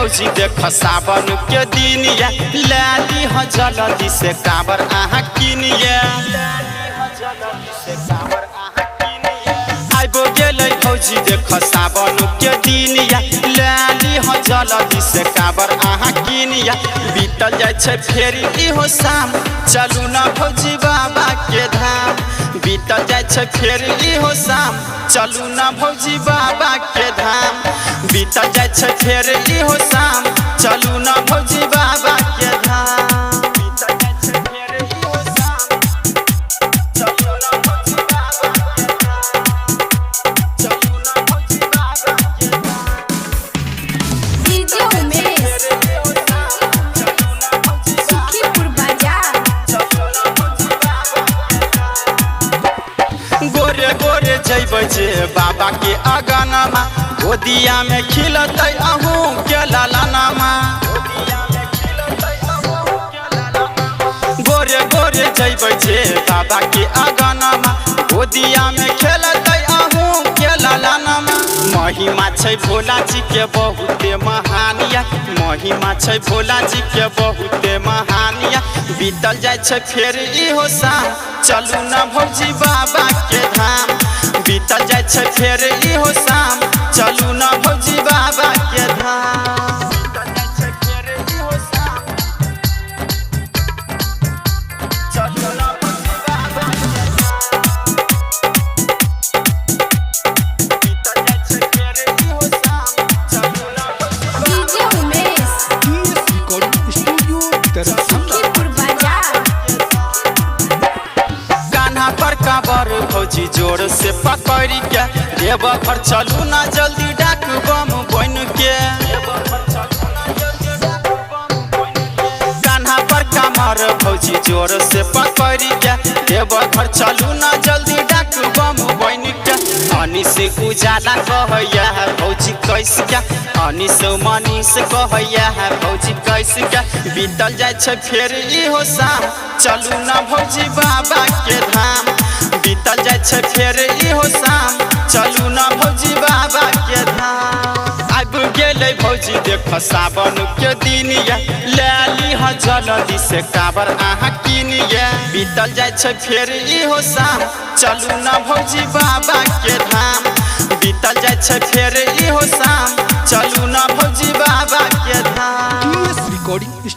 भौजी देख सावन के दिन या लाली ह जल्दी से काबर आहा किनिया आइबो गेलै भौजी देख सावन के दिन या लाली ह जल्दी से काबर आहा किनिया बीतल जाय छै फेर इहो शाम चलू न भौजी बाबा के धाम बीतल जाय छै फेर इहो शाम चलू न भौजी बाबा के धाम बीतल जाय छै फेर इहो शाम चलू न भौजी बाबा के धाम बीतल जाय छै फेर इहो शाम चलू न भौजी बाबा के धाम चलू न भौजी बाबा के धाम डीजे उमेश सुखीपुर बाजार गोरे गोरे जइबै जे बाबा के अगनमा गोदिया में खिलतै अहूँ के लालनमा गोरे गोरे जइबै जे बाबा के अगनमा गोदिया में खेलतै अहूँ के लालनमा महिमा छै भोला जी के बहुते महानिया महिमा छै भोला जी के बहुते महानिया बीतल जाय छै फेर इहो शाम चलू न भौजी बाबा के धाम बीतल जाय छै फेर इहो शाम चलू न भौजी बाबा के धाम बीतल जाय छै फेर इहो शाम चलू न भौजी बाबा के धाम बीतल जाय छै फेर इहो शाम चलू न भौजी DJ Umesh recording studio Sukhipur बाजार कान्हा पर काबर भौजी जोर से पकड़ के देव घर चलू ना जल्दी डाक बम बन के कान्हा पर कामर भौजी जोर से पकड़ के देव घर चलू ना जल्दी डाक बम बन के अनिस उजाला कहैया है भौजी कैसे क्या अनिस मनीष कहैया है भौजी कैसे क्या बीतल जाय छै फेर इहो शाम चलू न भौजी बाबा के धाम बीतल जाय छै फेर इहो शाम चलू न भौजी बाबा के धाम आइब गेलै भौजी देख सावन के दिन या लाली ह जल्दी से काबर आहा किनिया बीतल जाय छै फेर इहो शाम चलू न भौजी बाबा के धाम बीतल जाय छै फेर इहो शाम चलू न भौजी बाबा के धाम रिकॉर्डिंग